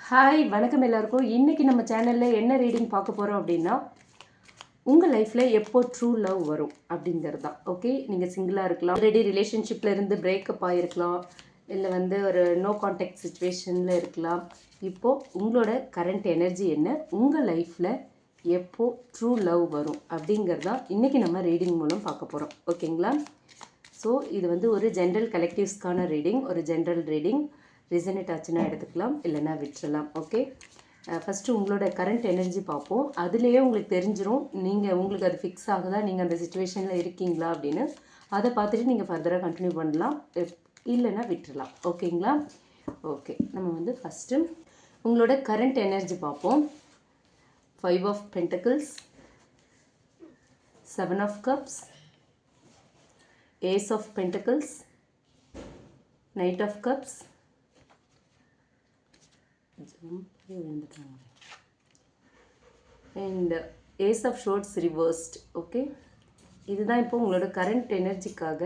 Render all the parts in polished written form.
Hi வணக்கம் எல்லாருக்கும். இன்றைக்கி நம்ம சேனலில் என்ன ரீடிங் பார்க்க போகிறோம் அப்படின்னா, உங்கள் லைஃப்பில் எப்போ ட்ரூ லவ் வரும் அப்படிங்கிறது தான். ஓகே, நீங்கள் சிங்கிளாக இருக்கலாம், ஆல்ரெடி ரிலேஷன்ஷிப்பில் இருந்து பிரேக்கப் ஆகிருக்கலாம், இல்லை ஒரு நோ கான்டாக்ட் சுச்சுவேஷனில் இருக்கலாம். இப்போது உங்களோட கரண்ட் எனர்ஜி என்ன, உங்கள் லைஃப்பில் எப்போ ட்ரூ லவ் வரும் அப்படிங்கிறது தான் இன்றைக்கி நம்ம ரீடிங் மூலம் பார்க்க போகிறோம். ஓகேங்களா? ஸோ இது ஒரு ஜென்ரல் கலெக்டிவ்ஸ்க்கான ரீடிங், ஒரு ஜென்ரல் ரீடிங். ரிசனேட் ஆச்சுன்னா எடுத்துக்கலாம், இல்லைன்னா விட்டுறலாம். ஓகே, ஃபஸ்ட்டு உங்களோட கரண்ட் எனர்ஜி பார்ப்போம். அதுலேயே உங்களுக்கு தெரிஞ்சிடும் உங்களுக்கு அது ஃபிக்ஸ் ஆகுதா, நீங்கள் அந்த சுச்சுவேஷனில் இருக்கீங்களா அப்படின்னு. அதை பார்த்துட்டு நீங்கள் ஃபர்தராக கண்டினியூ பண்ணலாம், இல்லைன்னா விட்டுறலாம். ஓகேங்களா? ஓகே, நம்ம ஃபஸ்ட்டு உங்களோட கரண்ட் எனர்ஜி பார்ப்போம். 5 of Pentacles, 7 of Cups, Ace of Pentacles, Knight of Cups, and Ace of Swords reversed. Okay, இதுதான் இப்போ உங்களோட கரண்ட் எனர்ஜிக்காக.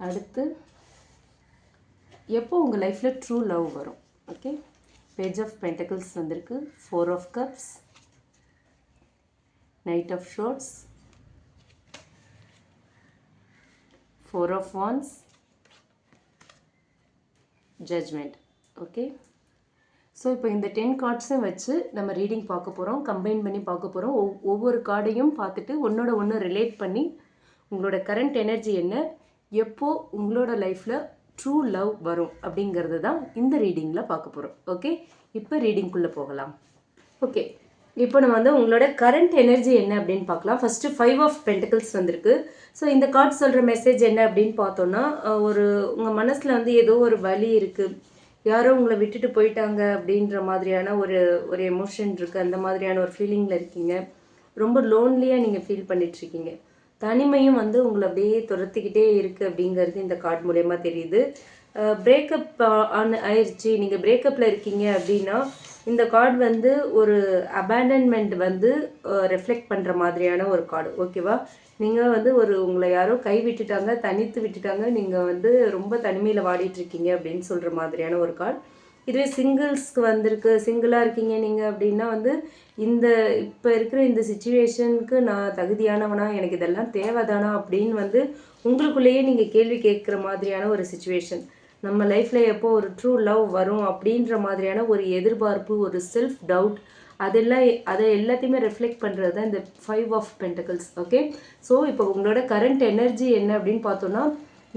அடுத்து எப்போ உங்கள் லைஃப்பில் ட்ரூ லவ் வரும். ஓகே, பேஜ் ஆஃப் பென்டக்கிள்ஸ் வந்திருக்கு, 4 of Cups, Knight of Swords, 4 of Wands, Judgment. Okay, so இப்போ இந்த 10 கார்ட்ஸும் வச்சு நம்ம ரீடிங் பார்க்க போகிறோம், கம்பைன் பண்ணி பார்க்க போகிறோம். ஒவ்வொரு கார்டையும் பார்த்துட்டு ஒன்றோட ஒன்று ரிலேட் பண்ணி உங்களோட கரண்ட் எனர்ஜி என்ன, எப்போ உங்களோட லைஃப்பில் ட்ரூ லவ் வரும் அப்படிங்கிறது தான் இந்த ரீடிங்கில் பார்க்க போகிறோம். ஓகே, இப்போ ரீடிங்குள்ளே போகலாம். ஓகே, இப்போ நம்ம உங்களோட கரண்ட் எனர்ஜி என்ன அப்படின்னு பார்க்கலாம். ஃபஸ்ட்டு 5 of Pentacles வந்திருக்கு. ஸோ இந்த கார்ட் சொல்கிற மெசேஜ் என்ன அப்படின்னு பார்த்தோன்னா, உங்கள் மனசில் ஏதோ ஒரு வலி இருக்குது, யாரோ உங்களை விட்டுட்டு போயிட்டாங்க அப்படின்ற மாதிரியான ஒரு எமோஷன் இருக்குது, அந்த மாதிரியான ஒரு ஃபீலிங்கில் இருக்கீங்க. ரொம்ப லோன்லியாக நீங்கள் ஃபீல் பண்ணிகிட்ருக்கீங்க. தனிமையும் உங்களை அப்படியே துரத்திக்கிட்டே இருக்குது அப்படிங்கிறது இந்த கார்டு மூலயமா தெரியுது. பிரேக்கப் ஆயிடுச்சு, நீங்கள் பிரேக்கப்பில் இருக்கீங்க அப்படின்னா இந்த கார்டு ஒரு அபேண்டன்மெண்ட் ரெஃப்ளெக்ட் பண்ணுற மாதிரியான ஒரு கார்டு. ஓகேவா? நீங்கள் உங்களை யாரோ கை விட்டுட்டாங்க, தனித்து விட்டுட்டாங்க, நீங்கள் ரொம்ப தனிமையில் வாடிட்டுருக்கீங்க அப்படின்னு சொல்கிற மாதிரியான ஒரு கார்டு. இதுவே சிங்கிள்ஸ்க்கு வந்திருக்கு, சிங்கிளாக இருக்கீங்க நீங்கள் அப்படின்னா இப்போ இருக்கிற இந்த சுச்சுவேஷனுக்கு நான் தகுதியானவனா, எனக்கு இதெல்லாம் தேவைதானா அப்படின்னு உங்களுக்குள்ளேயே நீங்கள் கேள்வி கேட்குற மாதிரியான ஒரு சுச்சுவேஷன். நம்ம லைஃப்பில் எப்போ ஒரு ட்ரூ லவ் வரும் அப்படின்ற மாதிரியான ஒரு எதிர்பார்ப்பு, ஒரு செல்ஃப் டவுட், அதை எல்லாத்தையுமே ரெஃப்ளெக்ட் பண்ணுறது தான் இந்த 5 of Pentacles. ஓகே, ஸோ இப்போ உங்களோட கரண்ட் எனர்ஜி என்ன அப்படின்னு பார்த்தோன்னா,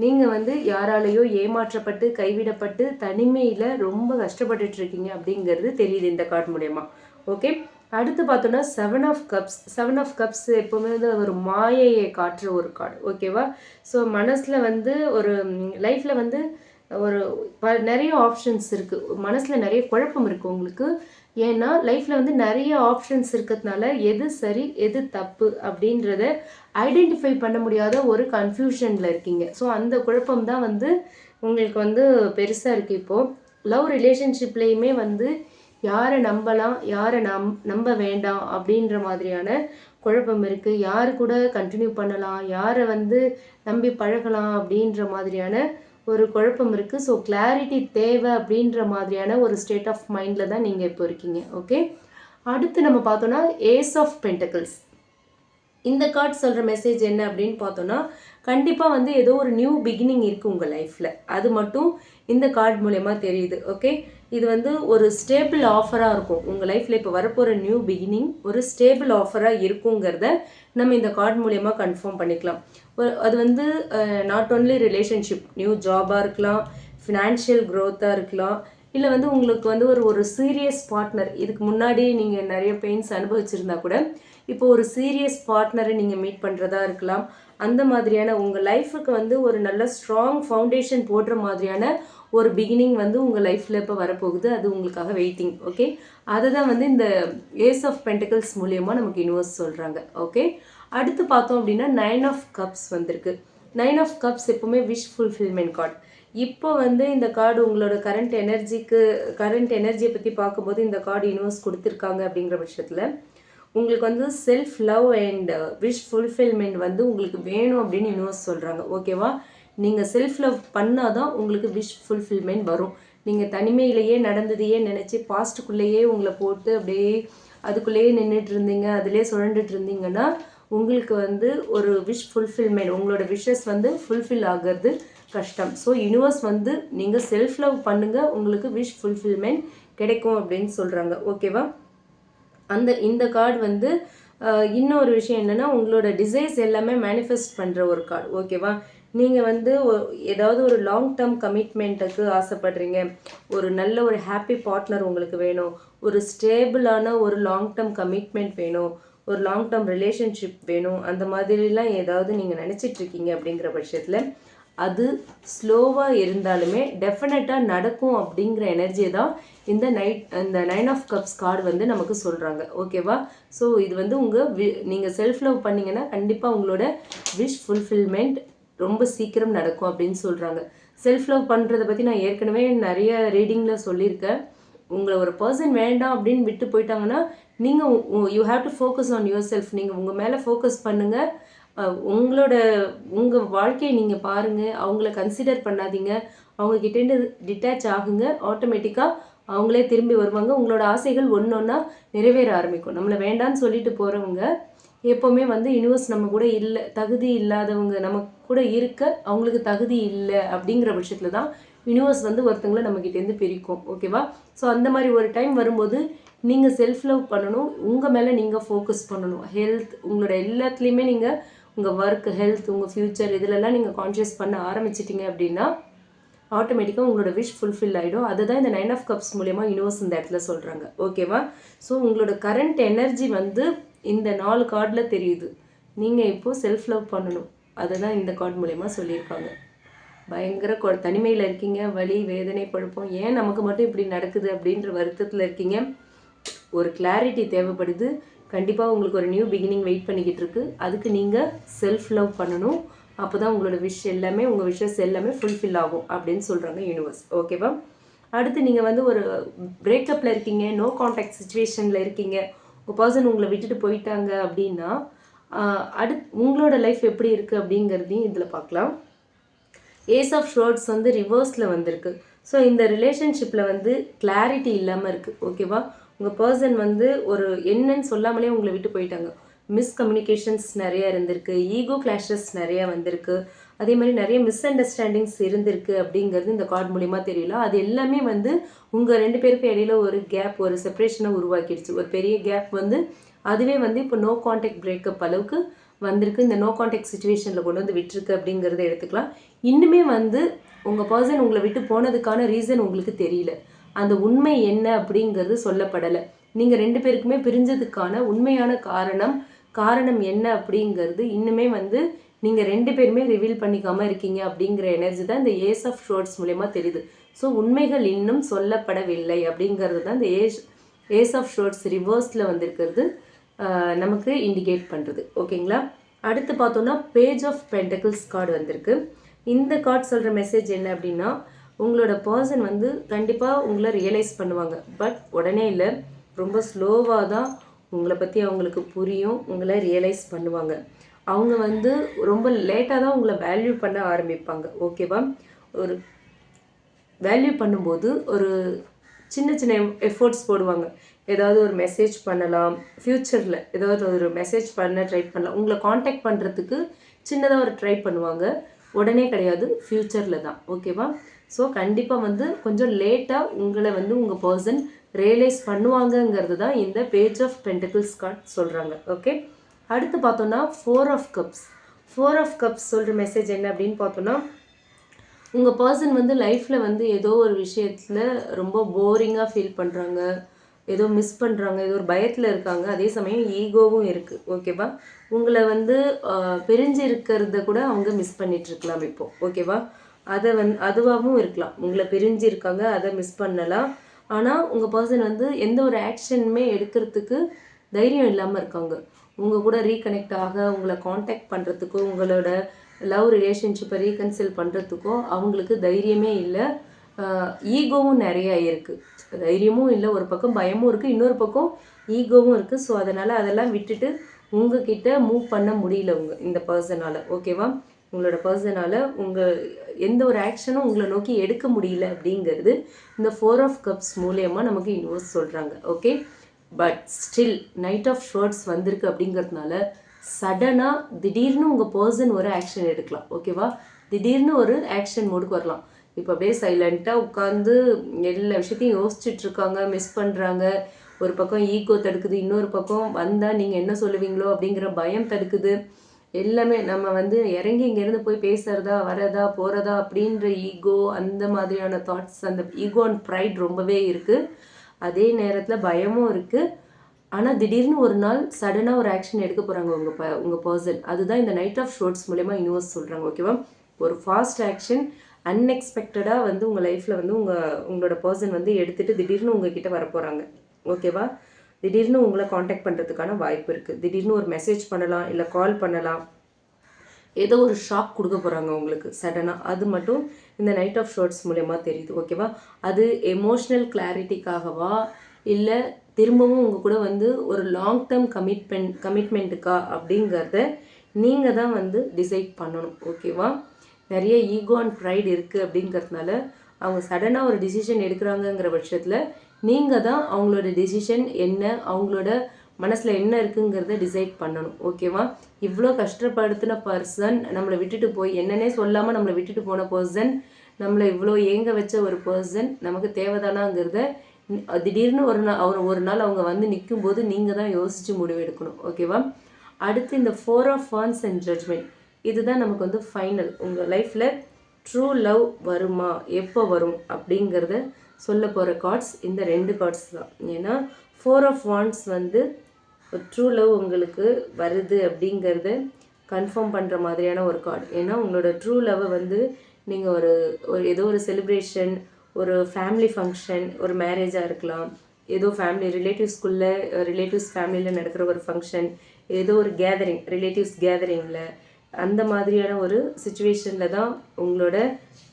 நீங்கள் யாராலேயோ ஏமாற்றப்பட்டு கைவிடப்பட்டு தனிமையில் ரொம்ப கஷ்டப்பட்டுட்ருக்கீங்க அப்படிங்கிறது தெரியுது இந்த கார்டு மூலயமா. ஓகே, அடுத்து பார்த்தோன்னா 7 of Cups. 7 of Cups எப்போவுமே ஒரு மாயையை காட்டுற ஒரு கார்டு. ஓகேவா? ஸோ மனசில் ஒரு லைஃப்பில் நிறைய ஆப்ஷன்ஸ் இருக்குது, மனசில் நிறைய குழப்பம் இருக்குது உங்களுக்கு. ஏன்னா லைஃப்பில் நிறைய ஆப்ஷன்ஸ் இருக்கிறதுனால எது சரி எது தப்பு அப்படின்றத ஐடென்டிஃபை பண்ண முடியாத ஒரு கன்ஃபியூஷனில் இருக்கீங்க. ஸோ அந்த குழப்பம் தான் உங்களுக்கு பெருசாக இருக்குது. இப்போது லவ் ரிலேஷன்ஷிப்லேயுமே யாரை நம்பலாம், யாரை நம்ப வேண்டாம் அப்படின்ற மாதிரியான குழப்பம் இருக்குது. யார் கூட கண்டினியூ பண்ணலாம், யாரை நம்பி பழகலாம் அப்படின்ற மாதிரியான ஒரு குழப்பம் இருக்குது. ஸோ கிளாரிட்டி தேவை அப்படின்ற மாதிரியான ஒரு ஸ்டேட் ஆஃப் மைண்டில் தான் நீங்கள் இப்போ இருக்கீங்க. ஓகே, அடுத்து நம்ம பார்த்தோன்னா Ace of Pentacles. இந்த கார்டு சொல்கிற மெசேஜ் என்ன அப்படின்னு பார்த்தோன்னா, கண்டிப்பாக ஏதோ ஒரு நியூ பிகினிங் இருக்குது உங்கள் லைஃப்பில், அது மட்டும் இந்த கார்டு மூலயமா தெரியுது. ஓகே, இது ஒரு ஸ்டேபிள் ஆஃபராக இருக்கும் உங்கள் லைஃப்பில். இப்போ வரப்போகிற நியூ பிகினிங் ஒரு ஸ்டேபிள் ஆஃபராக இருக்குங்கிறத நம்ம இந்த கார்டு மூலயமா கன்ஃபார்ம் பண்ணிக்கலாம். அது நாட் ஓன்லி ரிலேஷன்ஷிப், நியூ ஜாபாக இருக்கலாம், ஃபினான்ஷியல் க்ரோத்தாக இருக்கலாம், இல்லை உங்களுக்கு ஒரு சீரியஸ் பார்ட்னர். இதுக்கு முன்னாடி நீங்கள் நிறைய பெயின்ஸ் அனுபவிச்சிருந்தா கூட இப்போ ஒரு சீரியஸ் பார்ட்னரை நீங்கள் மீட் பண்ணுறதா இருக்கலாம். அந்த மாதிரியான உங்கள் லைஃபுக்கு ஒரு நல்ல ஸ்ட்ராங் ஃபவுண்டேஷன் போடுற மாதிரியான ஒரு பிகினிங் உங்கள் லைஃப்பில் இப்போ வரப்போகுது. அது உங்களுக்காக வெயிட்டிங். ஓகே, அதை தான் இந்த Ace of Pentacles மூலியமாக நமக்கு யூனிவர்ஸ் சொல்கிறாங்க. ஓகே, அடுத்து பார்த்தோம் அப்படின்னா 9 of Cups வந்திருக்கு. 9 of Cups எப்போவுமே விஷ் ஃபுல்ஃபில்மெண்ட் கார்டு. இப்போ இந்த கார்டு உங்களோட கரண்ட் எனர்ஜியை பற்றி பார்க்கும்போது இந்த கார்டு யூனிவர்ஸ் கொடுத்துருக்காங்க அப்படிங்கிற பட்சத்தில் உங்களுக்கு self love and wish fulfilment உங்களுக்கு வேணும் அப்படின்னு யூனிவர்ஸ் சொல்கிறாங்க. ஓகேவா? நீங்கள் செல்ஃப் லவ் பண்ணால் தான் உங்களுக்கு விஷ் ஃபுல்ஃபில்மெண்ட் வரும். நீங்கள் தனிமையிலேயே நடந்ததையே நினச்சி பாஸ்ட்டுக்குள்ளேயே உங்களை போட்டு அப்படியே அதுக்குள்ளேயே நின்றுட்டு இருந்தீங்க, அதிலே சுழண்டுட்டு இருந்தீங்கன்னா உங்களுக்கு வந்து ஒரு விஷ் ஃபுல்ஃபில்மெண்ட், உங்களோட விஷஸ் வந்து ஃபுல்ஃபில் ஆகிறது கஷ்டம். ஸோ யூனிவர்ஸ் வந்து நீங்கள் செல்ஃப் லவ் பண்ணுங்கள், உங்களுக்கு விஷ் ஃபுல்ஃபில்மெண்ட் கிடைக்கும் அப்படின்னு சொல்கிறாங்க. ஓகேவா? இந்த கார்டு வந்து இன்னொரு விஷயம் என்னென்னா, உங்களோட டிசைர்ஸ் எல்லாமே மேனிஃபெஸ்ட் பண்ணுற ஒரு கார்டு. ஓகேவா? நீங்கள் வந்து ஏதாவது ஒரு லாங் டேர்ம் கமிட்மெண்ட்டுக்கு ஆசைப்படுறீங்க, ஒரு நல்ல ஒரு ஹாப்பி பார்ட்னர் உங்களுக்கு வேணும், ஒரு ஸ்டேபிளான ஒரு லாங் டேர்ம் கமிட்மெண்ட் வேணும், ஒரு லாங் டேர்ம் ரிலேஷன்ஷிப் வேணும், அந்த மாதிரிலாம் ஏதாவது நீங்கள் நினச்சிட்ருக்கீங்க அப்படிங்கிற பட்சத்தில் அது ஸ்லோவாக இருந்தாலுமே டெஃபினட்டாக நடக்கும் அப்படிங்கிற எனர்ஜியை தான் இந்த 9 ஆஃப் கப்ஸ் கார்டு வந்து நமக்கு சொல்கிறாங்க. ஓகேவா? ஸோ இது வந்து நீங்கள் செல்ஃப் லவ் பண்ணிங்கன்னா கண்டிப்பாக உங்களோட விஷ் ஃபுல்ஃபில்மெண்ட் ரொம்ப சீக்கிரம் நடக்கும் அப்படின்னு சொல்கிறாங்க. செல்ஃப் லவ் பண்ணுறதை பற்றி நான் ஏற்கனவே நிறைய ரீடிங்கில் சொல்லியிருக்கேன். உங்களை ஒரு பர்சன் வேண்டாம் அப்படின்னு விட்டு போயிட்டாங்கன்னா நீங்கள் you have to focus on your self. நீங்கள் உங்கள் மேலே ஃபோக்கஸ் பண்ணுங்கள், உங்கள் வாழ்க்கையை நீங்கள் பாருங்கள், அவங்கள கன்சிடர் பண்ணாதீங்க, அவங்கக்கிட்டேருந்து டிட்டாச் ஆகுங்க. ஆட்டோமேட்டிக்காக அவங்களே திரும்பி வருவாங்க. உங்களோட ஆசைகள் ஒன்று ஒன்றா நிறைவேற ஆரம்பிக்கும். நம்மளை வேண்டான்னு சொல்லிட்டு போகிறவங்க எப்போவுமே வந்து யூனிவர்ஸ் நம்ம கூட இல்லை, தகுதி இல்லாதவங்க நம்ம கூட இருக்க அவங்களுக்கு தகுதி இல்லை அப்படிங்கிற பட்சத்தில் தான் யூனிவர்ஸ் வந்து ஒருத்தங்களை நம்மக்கிட்டேருந்து பிரிக்கும். ஓகேவா? ஸோ அந்த மாதிரி ஒரு டைம் வரும்போது நீங்கள் செல்ஃப் லவ் பண்ணணும், உங்கள் மேலே நீங்கள் ஃபோக்கஸ் பண்ணணும். ஹெல்த், உங்களோட எல்லாத்துலேயுமே நீங்கள் உங்கள் ஒர்க், ஹெல்த், உங்கள் ஃப்யூச்சர் இதிலெல்லாம் நீங்கள் கான்ஷியஸ் பண்ண ஆரம்பிச்சிட்டிங்க அப்படின்னா ஆட்டோமேட்டிக்காக உங்களோட விஷ் ஃபுல்ஃபில் ஆகிடும். அதுதான் இந்த 9 ஆஃப் கப்ஸ் மூலயமா யூனிவர்ஸ் இந்த இடத்துல சொல்கிறாங்க. ஓகேவா? ஸோ உங்களோட கரண்ட் எனர்ஜி வந்து இந்த 4 கார்டில் தெரியுது. நீங்கள் இப்போது செல்ஃப் லவ் பண்ணணும், அதை தான் இந்த கார்டு மூலயமா சொல்லியிருக்காங்க. பயங்கர தனிமையில் இருக்கீங்க, வலி, வேதனை, குழப்பம், ஏன் நமக்கு மட்டும் இப்படி நடக்குது அப்படின்ற வருத்தத்தில் இருக்கீங்க. ஒரு கிளாரிட்டி தேவைப்படுது. கண்டிப்பாக உங்களுக்கு ஒரு நியூ பிகினிங் வெயிட் பண்ணிக்கிட்டு இருக்கு. அதுக்கு நீங்கள் செல்ஃப் லவ் பண்ணணும். அப்போ தான் உங்களோட விஷ் எல்லாமே, உங்கள் விஷஸ் எல்லாமே ஃபுல்ஃபில் ஆகும் அப்படின்னு சொல்கிறாங்க யூனிவர்ஸ். ஓகேவா? அடுத்து நீங்கள் வந்து ஒரு பிரேக்கப்பில் இருக்கீங்க, நோ கான்டாக்ட் சுச்சுவேஷனில் இருக்கீங்க, உங்கள் பர்சன் உங்களை விட்டுட்டு போயிட்டாங்க அப்படின்னா உங்களோட லைஃப் எப்படி இருக்குது அப்படிங்கிறதையும் இதில் பார்க்கலாம். ஏஸ் ஆஃப் ஷோர்ட்ஸ் வந்து ரிவர்ஸில் வந்திருக்கு. ஸோ இந்த ரிலேஷன்ஷிப்பில் வந்து கிளாரிட்டி இல்லாமல் இருக்குது. ஓகேவா? உங்கள் பர்சன் வந்து ஒரு என்னன்னு சொல்லாமலே உங்களை விட்டு போயிட்டாங்க. மிஸ்கம்யூனிகேஷன்ஸ் நிறையா இருந்திருக்கு, ஈகோ கிளாஷஸ் நிறையா வந்திருக்கு, அதே மாதிரி நிறைய மிஸ் அண்டர்ஸ்டாண்டிங்ஸ் இருந்திருக்கு அப்படிங்கிறது இந்த கார்டு மூலிமா தெரியல. அது எல்லாமே வந்து உங்கள் 2 பேருக்கு இடையில ஒரு கேப், ஒரு செப்பரேஷனை உருவாக்கிடுச்சு. ஒரு பெரிய கேப் வந்து அதுவே வந்து இப்போ நோ கான்டாக்ட் பிரேக்கப் அளவுக்கு வந்திருக்கு. இந்த நோ கான்டாக்ட் சுச்சுவேஷனில் கொண்டு வந்து விட்டுருக்கு அப்படிங்கிறத எடுத்துக்கலாம். இன்னுமே வந்து உங்கள் பர்சன் உங்களை விட்டு போனதுக்கான ரீசன் உங்களுக்கு தெரியல. அந்த உண்மை என்ன அப்படிங்கிறது சொல்லப்படலை. நீங்கள் 2 பேருக்குமே பிரிஞ்சதுக்கான உண்மையான காரணம் என்ன அப்படிங்கிறது இன்னுமே வந்து நீங்கள் 2 பேருமே ரிவீல் பண்ணிக்காமல் இருக்கீங்க அப்படிங்கிற எனர்ஜி தான் இந்த ஏஸ் ஆஃப் ஷோர்ட்ஸ் மூலமா தெரியுது. ஸோ உண்மைகள் இன்னும் சொல்லப்படவில்லை அப்படிங்கிறது தான் இந்த ஏஸ் ஆஃப் ஷோர்ட்ஸ் ரிவர்ஸில் வந்திருக்கிறது நமக்கு இண்டிகேட் பண்ணுறது. ஓகேங்களா? அடுத்து பார்த்தோன்னா பேஜ் ஆஃப் பென்டக்கிள்ஸ் கார்டு வந்திருக்கு. இந்த கார்டு சொல்கிற மெசேஜ் என்ன அப்படின்னா, உங்களோட பர்சன் வந்து கண்டிப்பாக உங்களை ரியலைஸ் பண்ணுவாங்க. பட் உடனே இல்லை, ரொம்ப ஸ்லோவாக தான் உங்களை பற்றி அவங்களுக்கு புரியும், உங்களை ரியலைஸ் பண்ணுவாங்க. அவங்க வந்து ரொம்ப லேட்டாக தான் உங்களை வேல்யூ பண்ண ஆரம்பிப்பாங்க. ஓகேவா? ஒரு வேல்யூ பண்ணும்போது ஒரு சின்ன சின்ன எஃபோர்ட்ஸ் போடுவாங்க. ஏதாவது ஒரு மெசேஜ் பண்ணலாம், ஃப்யூச்சரில் ஏதாவது ஒரு மெசேஜ் பண்ண ட்ரை பண்ணலாம், உங்களை காண்டாக்ட் பண்ணுறதுக்கு சின்னதாக ஒரு ட்ரை பண்ணுவாங்க. உடனே கிடையாது, ஃப்யூச்சரில் தான். ஓகேவா? ஸோ கண்டிப்பாக வந்து கொஞ்சம் லேட்டாக உங்களை வந்து உங்கள் பர்சன் ரியலைஸ் பண்ணுவாங்கங்கிறது தான் இந்த பேஜ் ஆஃப் பென்டக்கிள்ஸ் கார்டு சொல்கிறாங்க. ஓகே, அடுத்து பார்த்தோன்னா 4 ஆஃப் கப்ஸ். 4 ஆஃப் கப்ஸ் சொல்கிற மெசேஜ் என்ன அப்படின்னு பார்த்தோன்னா, உங்கள் பர்சன் வந்து லைஃப்பில் வந்து ஏதோ ஒரு விஷயத்தில் ரொம்ப போரிங்காக ஃபீல் பண்ணுறாங்க, ஏதோ மிஸ் பண்ணுறாங்க, ஏதோ ஒரு பயத்தில் இருக்காங்க, அதே சமயம் ஈகோவும் இருக்குது. ஓகேவா? உங்களை வந்து பிரிஞ்சு இருக்கிறத கூட அவங்க மிஸ் பண்ணிகிட்ருக்கலாம் இப்போது. ஓகேவா? அதுவாகவும் இருக்கலாம். உங்களை பிரிஞ்சு இருக்காங்க, அதை மிஸ் பண்ணலாம். ஆனால் உங்கள் பர்சன் வந்து எந்த ஒரு ஆக்ஷனுமே எடுக்கிறதுக்கு தைரியம் இல்லாமல் இருக்காங்க. உங்கள் கூட ரீகனெக்ட் ஆக, உங்களை காண்டாக்ட் பண்ணுறதுக்கோ, உங்களோட லவ் ரிலேஷன்ஷிப்பை ரீகன்சில் பண்ணுறதுக்கோ அவங்களுக்கு தைரியமே இல்லை. ஈகோவும் நிறையா இருக்குது. தைரியமும் இல்லை, ஒரு பக்கம் பயமும் இருக்குது, இன்னொரு பக்கம் ஈகோவும் இருக்குது. ஸோ அதனால் அதெல்லாம் விட்டுட்டு உங்ககிட்ட மூவ் பண்ண முடியல இந்த பர்சனால். ஓகேவா? உங்களோட பர்சனால் எந்த ஒரு ஆக்ஷனும் உங்களை நோக்கி எடுக்க முடியல அப்படிங்கிறது இந்த 4 ஆஃப் கப்ஸ் மூலயமா நமக்கு யூனிவர்ஸ் சொல்கிறாங்க. Okay, but still knight of swords வந்திருக்கு அப்படிங்கிறதுனால சடனாக திடீர்னு உங்கள் பர்சன் ஒரு ஆக்ஷன் எடுக்கலாம். ஓகேவா, திடீர்னு ஒரு ஆக்ஷன் மோடுக்கு வரலாம். இப்போ அப்படியே சைலண்ட்டாக உட்காந்து எல்லா விஷயத்தையும் யோசிச்சுட்டு இருக்காங்க, மிஸ் பண்ணுறாங்க. ஒரு பக்கம் ஈகோ தடுக்குது, இன்னொரு பக்கம் வந்தால் நீங்கள் என்ன சொல்லுவீங்களோ அப்படிங்கிற பயம் தடுக்குது. எல்லாமே நம்ம இறங்கி இங்கேருந்து போய் பேசுகிறதா வரதா போகிறதா அப்படின்ற ஈகோ, அந்த மாதிரியான தாட்ஸ், அந்த ஈகோ அண்ட் ப்ரைட் ரொம்பவே இருக்குது. அதே நேரத்தில் பயமும் இருக்குது. ஆனால் திடீர்னு ஒரு நாள் சடனாக ஒரு ஆக்ஷன் எடுக்க போகிறாங்க உங்கள் பர்சன். அதுதான் இந்த நைட் ஆஃப் ஷோர்ட்ஸ் மூலயமா யூனிவர்ஸ் சொல்கிறாங்க. ஓகேவா, ஒரு ஃபாஸ்ட் ஆக்ஷன் அன்எக்ஸ்பெக்டடாக உங்கள் லைஃப்பில் உங்களோட பர்சன் எடுத்துகிட்டு திடீர்னு உங்ககிட்ட வரப்போகிறாங்க. ஓகேவா, திடீர்னு உங்களை காண்டாக்ட் பண்ணுறதுக்கான வாய்ப்பு இருக்குது. திடீர்னு ஒரு மெசேஜ் பண்ணலாம், இல்லை கால் பண்ணலாம். ஏதோ ஒரு ஷாக் கொடுக்க போகிறாங்க உங்களுக்கு சடனாக. அது மட்டும் இந்த நைட் ஆஃப் ஷோர்ட்ஸ் மூலயமா தெரியுது. ஓகேவா, அது எமோஷ்னல் கிளாரிட்டிக்காகவா இல்லை திரும்பவும் உங்கள் கூட ஒரு லாங் டேர்ம் கமிட்மெண்ட்டுக்கா அப்படிங்கிறத நீங்கள் தான் டிசைட் பண்ணணும். ஓகேவா, நிறைய ஈகோ அண்ட் ப்ரைட் இருக்குது அப்படிங்கிறதுனால அவங்க சடனாக ஒரு டிசிஷன் எடுக்கிறாங்கங்கிற பட்சத்தில் நீங்கள் தான் அவங்களோட டிசிஷன் என்ன, அவங்களோட மனசில் என்ன இருக்குங்கிறத டிசைட் பண்ணணும். ஓகேவா, இவ்வளோ கஷ்டப்படுத்தின பர்சன் நம்மளை விட்டுட்டு போய் என்னன்னே சொல்லாமல் நம்மளை விட்டுட்டு போன பர்சன், நம்மளை இவ்வளோ ஏங்க வச்ச ஒரு பர்சன் நமக்கு தேவைதானாங்கிறத திடீர்னு ஒரு நாள் அவங்க நிற்கும்போது நீங்கள் தான் யோசித்து முடிவெடுக்கணும். ஓகேவா, அடுத்து இந்த 4 ஆஃப் வான்ஸ் அண்ட் ஜட்ஜ்மெண்ட், இதுதான் நமக்கு ஃபைனல். உங்கள் லைஃப்பில் ட்ரூ லவ் வருமா, எப்போ வரும் அப்படிங்கிறத சொல்ல போகிற கார்ட்ஸ் இந்த 2 கார்ட்ஸ் தான். ஏன்னா 4 ஆஃப் வான்ஸ் ட்ரூ லவ் உங்களுக்கு வருது அப்படிங்கிறத கன்ஃபார்ம் பண்ணுற மாதிரியான ஒரு கார்டு. ஏன்னா உங்களோட ட்ரூ லவ்வை நீங்கள் ஒரு ஏதோ ஒரு செலிப்ரேஷன், ஒரு ஃபேமிலி ஃபங்க்ஷன், ஒரு மேரேஜாக இருக்கலாம், ஏதோ ஃபேமிலி ரிலேட்டிவ்ஸ் ஃபேமிலியில் நடக்கிற ஒரு ஃபங்க்ஷன், ஏதோ ஒரு கேதரிங், ரிலேட்டிவ்ஸ் கேதரிங்கில், அந்த மாதிரியான ஒரு சுச்சுவேஷனில் தான் உங்களோட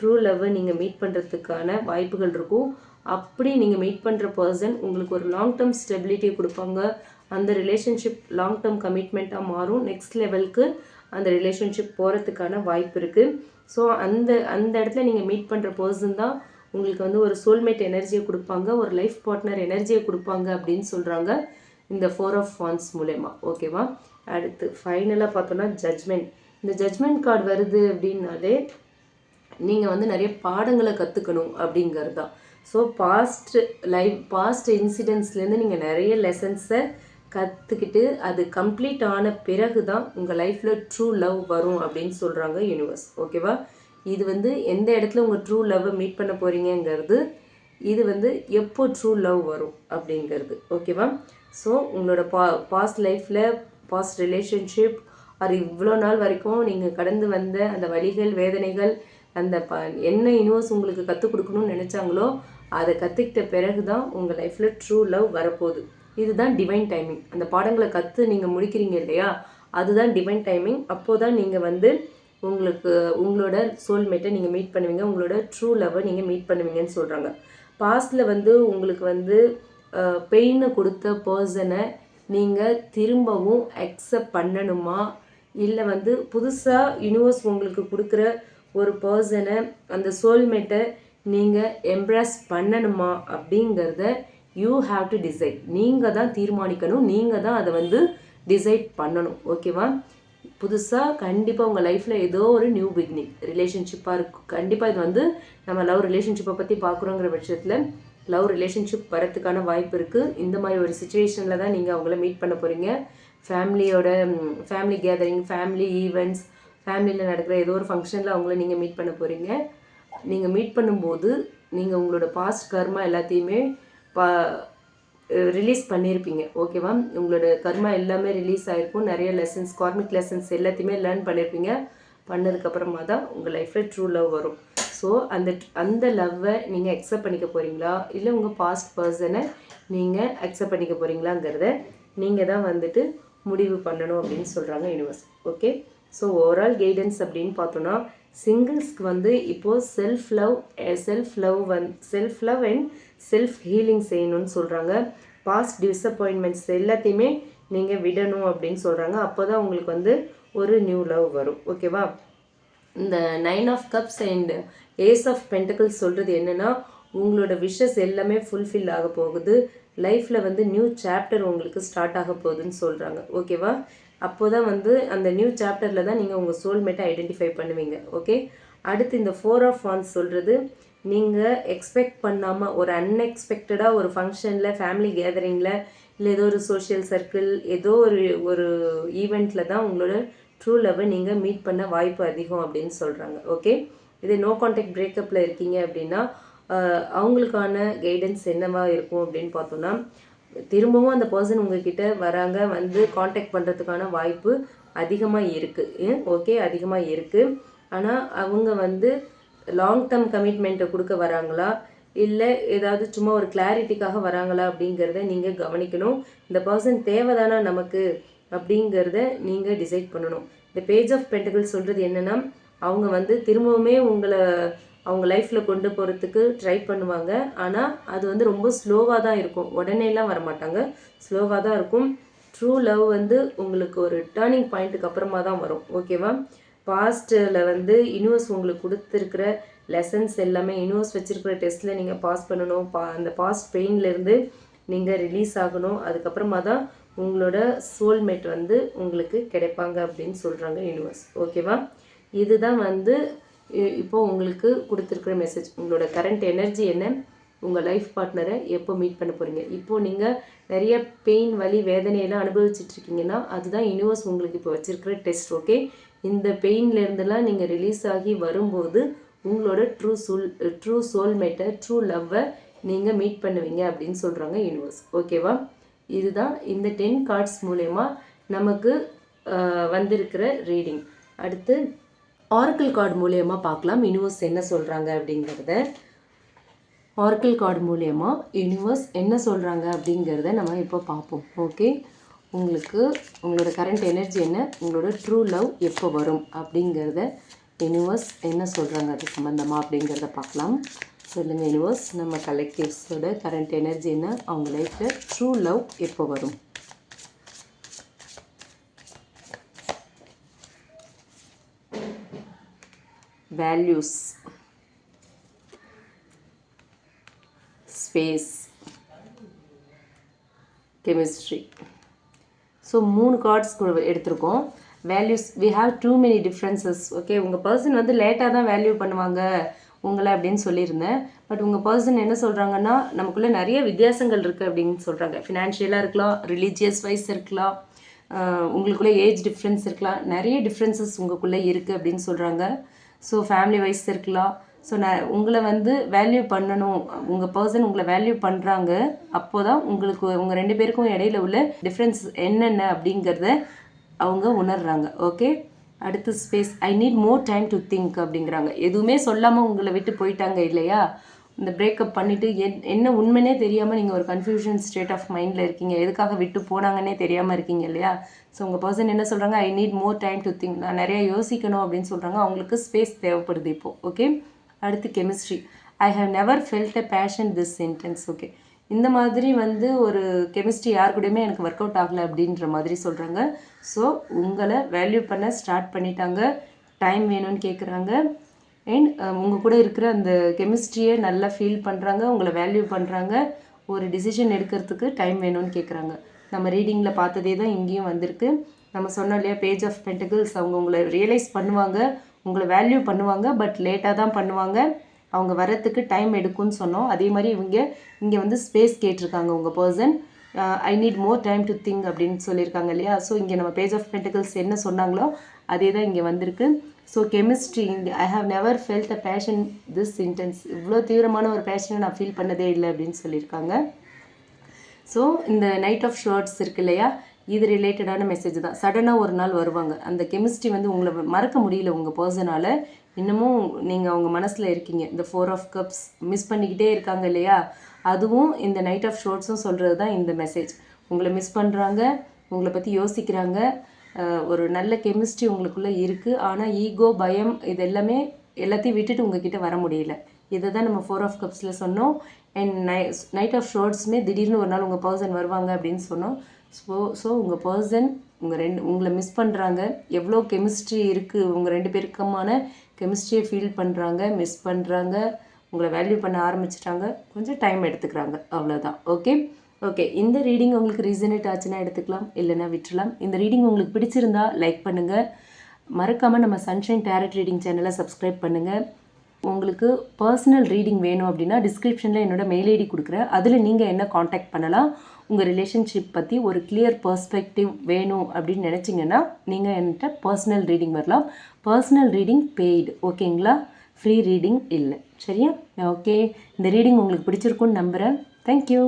ட்ரூ லவ்வை நீங்கள் மீட் பண்ணுறதுக்கான வாய்ப்புகள் இருக்கும். அப்படி நீங்கள் மீட் பண்ணுற பர்சன் உங்களுக்கு ஒரு லாங் டேர்ம் ஸ்டெபிலிட்டியை கொடுப்பாங்க. அந்த ரிலேஷன்ஷிப் லாங் டேர்ம் கமிட்மெண்ட்டாக மாறும். நெக்ஸ்ட் லெவலுக்கு அந்த ரிலேஷன்ஷிப் போகிறதுக்கான வாய்ப்பு இருக்குது. ஸோ அந்த இடத்துல நீங்கள் மீட் பண்ணுற பர்சன் தான் உங்களுக்கு ஒரு சோல்மேட் எனர்ஜியை கொடுப்பாங்க, ஒரு லைஃப் பார்ட்னர் எனர்ஜியை கொடுப்பாங்க அப்படின்னு சொல்கிறாங்க இந்த 4 ஆஃப் வான்ஸ் மூலயமா. ஓகேவா, அடுத்து ஃபைனலாக பார்த்தோன்னா ஜட்ஜ்மெண்ட். இந்த ஜட்ஜ்மெண்ட் கார்டு வருது அப்படின்னாலே நீங்கள் நிறைய பாடங்களை கற்றுக்கணும் அப்படிங்கிறது தான். ஸோ பாஸ்ட் இன்சிடென்ட்ஸ்லேருந்து நீங்கள் நிறைய லெசன்ஸை கற்றுக்கிட்டு அது கம்ப்ளீட் ஆன பிறகு தான் உங்கள் லைஃப்பில் ட்ரூ லவ் வரும் அப்படின்னு சொல்கிறாங்க யூனிவர்ஸ். ஓகேவா, இது எந்த இடத்துல உங்கள் ட்ரூ லவ்வை மீட் பண்ண போகிறீங்கிறது, இது எப்போ ட்ரூ லவ் வரும் அப்படிங்கிறது. ஓகேவா, ஸோ உங்களோட பாஸ்ட் லைஃப்பில் பாஸ்ட் ரிலேஷன்ஷிப் அது இவ்வளோ நாள் வரைக்கும் நீங்கள் கடந்து வந்த அந்த வலிகள், வேதனைகள், அந்த என்ன யூனிவர்ஸ் உங்களுக்கு கற்றுக் கொடுக்கணும்னு நினச்சாங்களோ அதை கற்றுக்கிட்ட பிறகு தான் உங்கள் லைஃப்பில் ட்ரூ லவ் வரப்போகுது. இதுதான் டிவைன் டைமிங். அந்த பாடங்களை நீங்கள் முடிக்கிறீங்க இல்லையா, அதுதான் டிவைன் டைமிங். அப்போது தான் நீங்கள் உங்களோட சோல்மேட்டை நீங்கள் மீட் பண்ணுவீங்க, உங்களோட ட்ரூ லவ்வை நீங்கள் மீட் பண்ணுவீங்கன்னு சொல்கிறாங்க. பாஸ்டில் உங்களுக்கு பெயினை கொடுத்த பர்சனை நீங்கள் திரும்பவும் அக்செப்ட் பண்ணணுமா, இல்லை புதுசாக யூனிவர்ஸ் உங்களுக்கு கொடுக்குற ஒரு பர்சனை, அந்த சோல்மேட்டை நீங்கள் எம்ப்ராஸ் பண்ணணுமா அப்படிங்கிறத யூ ஹாவ் டு டிசைட். நீங்கள் தான் தீர்மானிக்கணும், நீங்கள் தான் அதை டிசைட் பண்ணணும். ஓகேவா, புதுசாக கண்டிப்பாக உங்கள் லைஃப்பில் ஏதோ ஒரு நியூ பிகினிங் ரிலேஷன்ஷிப்பாக இருக்கும். கண்டிப்பாக இது நம்ம லவ் ரிலேஷன்ஷிப்பை பற்றி பார்க்குறோங்கிற பட்சத்தில் லவ் ரிலேஷன்ஷிப் வரத்துக்கான வாய்ப்பு இருக்குது. இந்த மாதிரி ஒரு சுச்சுவேஷனில் தான் நீங்கள் அவங்கள மீட் பண்ண போகிறீங்க. ஃபேமிலி கேதரிங், ஃபேமிலி ஈவெண்ட்ஸ், ஃபேமிலியில் நடக்கிற ஏதோ ஒரு ஃபங்க்ஷனில் அவங்கள நீங்கள் மீட் பண்ண போகிறீங்க. நீங்கள் மீட் பண்ணும்போது நீங்கள் உங்களோட பாஸ்ட் கர்மா எல்லாத்தையுமே ரிலீஸ் பண்ணியிருப்பீங்க. ஓகேவா, உங்களோட கர்மா எல்லாமே ரிலீஸ் ஆகிருக்கும். நிறைய லெசன்ஸ், கார்மிக் லெசன்ஸ் எல்லாத்தையுமே லேர்ன் பண்ணியிருப்பீங்க. பண்ணதுக்கப்புறமா தான் உங்கள் லைஃப்பில் ட்ரூ லவ் வரும். ஸோ அந்த லவ்வை நீங்கள் அக்செப்ட் பண்ணிக்க போகிறீங்களா, இல்லை உங்கள் பாஸ்ட் பர்சனை நீங்கள் அக்செப்ட் பண்ணிக்க போகிறீங்களாங்கிறத நீங்கள் தான் முடிவு பண்ணணும் அப்படின்னு சொல்கிறாங்க universe. Okay, so overall guidance அப்படின்னு பார்த்தோன்னா சிங்கிள்ஸ்க்கு இப்போது self love and self healing செய்யணும்னு சொல்கிறாங்க. பாஸ்ட் டிஸப்பாயின்மெண்ட்ஸ் எல்லாத்தையுமே நீங்கள் விடணும் அப்படின்னு சொல்கிறாங்க. அப்போ தான் உங்களுக்கு ஒரு நியூ லவ் வரும். ஓகேவா, இந்த 9 of cups and ace of pentacles சொல்கிறது என்னென்னா உங்களோட விஷஸ் எல்லாமே ஃபுல்ஃபில் ஆக போகுது. லைஃப்பில் வந்து நியூ சாப்டர் உங்களுக்கு ஸ்டார்ட் ஆக போகுதுன்னு சொல்கிறாங்க. ஓகேவா? அப்போ தான் வந்து அந்த நியூ சாப்டரில் தான் நீங்கள் உங்கள் சோல்மேட்டை ஐடென்டிஃபை பண்ணுவீங்க. ஓகே, அடுத்து இந்த 4 ஆஃப் வாண்ட்ஸ் சொல்கிறது நீங்கள் எக்ஸ்பெக்ட் பண்ணாமல் ஒரு அன்எக்ஸ்பெக்டடாக ஒரு ஃபங்க்ஷனில், ஃபேமிலி கேதரிங்கில், இல்லை ஏதோ ஒரு சோஷியல் சர்க்கிள், ஏதோ ஒரு ஈவெண்ட்டில் தான் உங்களோட ட்ரூ லவ்வை நீங்கள் மீட் பண்ண வாய்ப்பு அதிகம் அப்படின்னு சொல்கிறாங்க. ஓகே, இது நோ கான்டாக்ட் பிரேக்கப்பில் இருக்கீங்க அப்படின்னா அவங்களுக்கான கைடன்ஸ் என்னவா இருக்கும் அப்படின்னு பார்த்தோன்னா, திரும்பவும் அந்த பர்சன் உங்ககிட்ட வராங்க, வந்து காண்டாக்ட் பண்ணுறதுக்கான வாய்ப்பு அதிகமாக இருக்குது. ஓகே, அதிகமாக இருக்குது. ஆனால் அவங்க வந்து லாங் டேர்ம் கமிட்மெண்ட்டை கொடுக்க வராங்களா, இல்லை ஏதாவது சும்மா ஒரு கிளாரிட்டிக்காக வராங்களா அப்படிங்கிறத நீங்கள் கவனிக்கணும். இந்த பர்சன் தேவைதானா நமக்கு அப்படிங்கிறத நீங்கள் டிசைட் பண்ணணும். இந்த பேஜ் ஆஃப் பென்டக்கிள்ஸ் சொல்கிறது என்னென்னா, அவங்க வந்து திரும்பவுமே உங்களை அவங்க லைஃப்பில் கொண்டு போகிறதுக்கு ட்ரை பண்ணுவாங்க. ஆனால் அது வந்து ரொம்ப ஸ்லோவாக தான் இருக்கும், உடனேலாம் வரமாட்டாங்க, ஸ்லோவாக தான் இருக்கும். ட்ரூ லவ் வந்து உங்களுக்கு ஒரு டேர்னிங் பாயிண்ட்டுக்கு அப்புறமா தான் வரும். ஓகேவா? பாஸ்ட்டில் வந்து யூனிவர்ஸ் உங்களுக்கு கொடுத்துருக்கிற லெசன்ஸ் எல்லாமே, யூனிவர்ஸ் வச்சுருக்கிற டெஸ்ட்டில் நீங்கள் பாஸ் பண்ணணும். அந்த பாஸ்ட் பெயின்லேருந்து நீங்கள் ரிலீஸ் ஆகணும். அதுக்கப்புறமா தான் உங்களோட சோல்மேட் வந்து உங்களுக்கு கிடைப்பாங்க அப்படின்னு சொல்கிறாங்க யூனிவர்ஸ். ஓகேவா? இதுதான் வந்து இப்போது உங்களுக்கு கொடுத்துருக்குற மெசேஜ். உங்களோட கரண்ட் எனர்ஜி என்ன, உங்கள் லைஃப் பார்ட்னரை எப்போ மீட் பண்ண போகிறீங்க. இப்போது நீங்கள் நிறைய பெயின், வலி, வேதனையெல்லாம் அனுபவிச்சிட்ருக்கீங்கன்னா அதுதான் யூனிவர்ஸ் உங்களுக்கு இப்போ வச்சுருக்கிற டெஸ்ட். ஓகே, இந்த பெயின்லேருந்துலாம் நீங்கள் ரிலீஸ் ஆகி வரும்போது உங்களோட ட்ரூ சோல்மேட்டை, ட்ரூ லவ்வை நீங்கள் மீட் பண்ணுவீங்க அப்படின்னு சொல்கிறாங்க யூனிவர்ஸ். ஓகேவா? இதுதான் இந்த 10 கார்ட்ஸ் மூலயமா நமக்கு வந்திருக்கிற ரீடிங். அடுத்து ஆரக்கிள் கார்டு மூலயமா பார்க்கலாம் யூனிவர்ஸ் என்ன சொல்கிறாங்க அப்படிங்கிறத. ஆரக்கிள் கார்டு மூலயமா யூனிவர்ஸ் என்ன சொல்கிறாங்க அப்படிங்கிறத நம்ம இப்போ பார்ப்போம். ஓகே, உங்களுக்கு உங்களோட கரண்ட் எனர்ஜி என்ன, உங்களோட ட்ரூ லவ் எப்போ வரும் அப்படிங்கிறத யூனிவர்ஸ் என்ன சொல்கிறாங்க அது சம்மந்தமாக அப்படிங்கிறத பார்க்கலாம். சொல்லுங்கள் யூனிவர்ஸ், நம்ம கலெக்டிவ்ஸோட கரண்ட் எனர்ஜி என்ன, அவங்க லைஃப்பில் ட்ரூ லவ் எப்போ வரும். Values, space, chemistry. So 3 cards எடுத்திருக்கோம். Values, we have too many differences. Okay, உங்கள் பர்சன் வந்து லேட்டாக தான் வேல்யூ பண்ணுவாங்க உங்களை அப்படின்னு சொல்லியிருந்தேன். பட் உங்கள் பர்சன் என்ன சொல்கிறாங்கன்னா, நமக்குள்ளே நிறைய வித்தியாசங்கள் இருக்குது அப்படின்னு சொல்கிறாங்க. ஃபினான்ஷியலாக இருக்கலாம், ரிலீஜியஸ் வைஸ் இருக்கலாம், உங்களுக்குள்ளே ஏஜ் டிஃப்ரென்ஸ் இருக்கலாம், நிறைய டிஃப்ரென்சஸ் உங்களுக்குள்ளே இருக்குது அப்படின்னு சொல்கிறாங்க. ஸோ ஃபேமிலி வைஸ் இருக்கலாம். ஸோ உங்களை வந்து வேல்யூ பண்ணணும், உங்கள் பர்சன் உங்களை வேல்யூ பண்ணுறாங்க. அப்போ தான் உங்களுக்கு உங்கள் 2 பேருக்கும் இடையில உள்ள டிஃப்ரென்ஸ் என்னென்ன அப்படிங்கிறத அவங்க உணர்றாங்க. ஓகே, அடுத்து space, I need more time to think அப்படிங்கிறாங்க. எதுவுமே சொல்லாமல் உங்களை விட்டு போயிட்டாங்க இல்லையா, இந்த பிரேக்கப் பண்ணிவிட்டு என்ன உண்மைனே தெரியாமல் நீங்கள் ஒரு கன்ஃபியூஷன் ஸ்டேட் ஆஃப் மைண்டில் இருக்கீங்க, எதுக்காக விட்டு போனாங்கன்னே தெரியாமல் இருக்கீங்க இல்லையா. ஸோ உங்கள் பர்சன் என்ன சொல்கிறாங்க, I need more time to think, நான் நிறையா யோசிக்கணும் அப்படின்னு சொல்கிறாங்க. அவங்களுக்கு ஸ்பேஸ் தேவைப்படுது இப்போது. ஓகே, அடுத்து chemistry, I have never felt a passion this sentence. Okay, இந்த மாதிரி வந்து ஒரு கெமிஸ்ட்ரி யார் கூடயுமே எனக்கு ஒர்க் அவுட் ஆகலை அப்படின்ற மாதிரி சொல்கிறாங்க. ஸோ உங்களை வேல்யூ பண்ண ஸ்டார்ட் பண்ணிட்டாங்க, டைம் வேணும்னு கேட்குறாங்க. அண்ட் உங்கள் கூட இருக்கிற அந்த கெமிஸ்ட்ரியை நல்லா ஃபீல் பண்ணுறாங்க, உங்களை வேல்யூ பண்ணுறாங்க. ஒரு டிசிஷன் எடுக்கிறதுக்கு டைம் வேணும்னு கேட்குறாங்க. நம்ம ரீடிங்கில் பார்த்ததே தான் இங்கேயும் வந்திருக்கு. நம்ம சொன்னோம் இல்லையா, பேஜ் ஆஃப் பென்டக்கிள்ஸ், அவங்க உங்களை ரியலைஸ் பண்ணுவாங்க, உங்களை வேல்யூ பண்ணுவாங்க, பட் லேட்டாக தான் பண்ணுவாங்க, அவங்க வரத்துக்கு டைம் எடுக்கும்னு சொன்னோம். அதே மாதிரி இங்கே வந்து ஸ்பேஸ் கேட்டிருக்காங்க உங்கள் person. I need more time to think அப்படின்னு சொல்லியிருக்காங்க இல்லையா. ஸோ இங்கே நம்ம பேஜ் ஆஃப் பென்டக்கிள்ஸ் என்ன சொன்னாங்களோ அதே தான் இங்கே வந்திருக்கு. So chemistry, I have never felt a passion this intense, இவ்வளோ தீவிரமான ஒரு பேஷனை நான் ஃபீல் பண்ணதே இல்லை அப்படின்னு சொல்லியிருக்காங்க. ஸோ இந்த நைட் ஆஃப் ஷார்ட்ஸ் இருக்கு இல்லையா, இது ரிலேட்டடான மெசேஜ் தான். சடனாக ஒரு நாள் வருவாங்க. அந்த கெமிஸ்ட்ரி வந்து உங்களை மறக்க முடியல உங்கள் பர்சனால், இன்னமும் நீங்கள் அவங்க மனசில் இருக்கீங்க. இந்த 4 ஆஃப் கப்ஸ் மிஸ் பண்ணிக்கிட்டே இருக்காங்க இல்லையா, அதுவும் இந்த நைட் ஆஃப் ஷார்ட்ஸும் சொல்கிறது தான் இந்த மெசேஜ். உங்களை மிஸ் பண்ணுறாங்க, உங்களை பற்றி யோசிக்கிறாங்க, ஒரு நல்ல கெமிஸ்ட்ரி உங்களுக்குள்ளே இருக்குது. ஆனால் ஈகோ, பயம், இது எல்லாத்தையும் விட்டுட்டு உங்ககிட்ட வர முடியல. இதை தான் நம்ம 4 ஆஃப் கப்ஸில் சொன்னோம். அண்ட் நைட் ஆஃப் ஷார்ட்ஸுமே திடீர்னு ஒரு நாள் உங்கள் பர்சன் வருவாங்க அப்படின்னு சொன்னோம். ஸோ உங்கள் பர்சன் உங்களை மிஸ் பண்ணுறாங்க. எவ்வளோ கெமிஸ்ட்ரி இருக்குது, உங்கள் 2 பேருக்குமான கெமிஸ்ட்ரியை ஃபீல் பண்ணுறாங்க, மிஸ் பண்ணுறாங்க, உங்களை வேல்யூ பண்ண ஆரம்பிச்சிட்டாங்க. கொஞ்சம் டைம் எடுத்துக்கிறாங்க, அவ்வளோதான். ஓகே இந்த ரீடிங் உங்களுக்கு ரீசனேட் ஆச்சுன்னா எடுத்துக்கலாம், இல்லைன்னா விட்டுலாம். இந்த ரீடிங் உங்களுக்கு பிடிச்சிருந்தா லைக் பண்ணுங்கள். மறக்காமல் நம்ம சன்ஷைன் டேரட் ரீடிங் சேனலை சப்ஸ்கிரைப் பண்ணுங்கள். உங்களுக்கு பர்சனல் ரீடிங் வேணும் அப்படின்னா டிஸ்கிரிப்ஷனில் என்னோட மெயில் ஐடி கொடுக்குறேன். அதில் நீங்கள் என்ன காண்டாக்ட் பண்ணலாம். உங்கள் ரிலேஷன்ஷிப் பற்றி ஒரு கிளியர் பர்ஸ்பெக்டிவ் வேணும் அப்படின்னு நினச்சிங்கன்னா நீங்கள் என்கிட்ட பர்சனல் ரீடிங் வரலாம். பர்சனல் ரீடிங் பெய்டு, ஓகேங்களா? ஃப்ரீ ரீடிங் இல்லை, சரியா? ஓகே, இந்த ரீடிங் உங்களுக்கு பிடிச்சிருக்குன்னு நம்புகிறேன். தேங்க்யூ.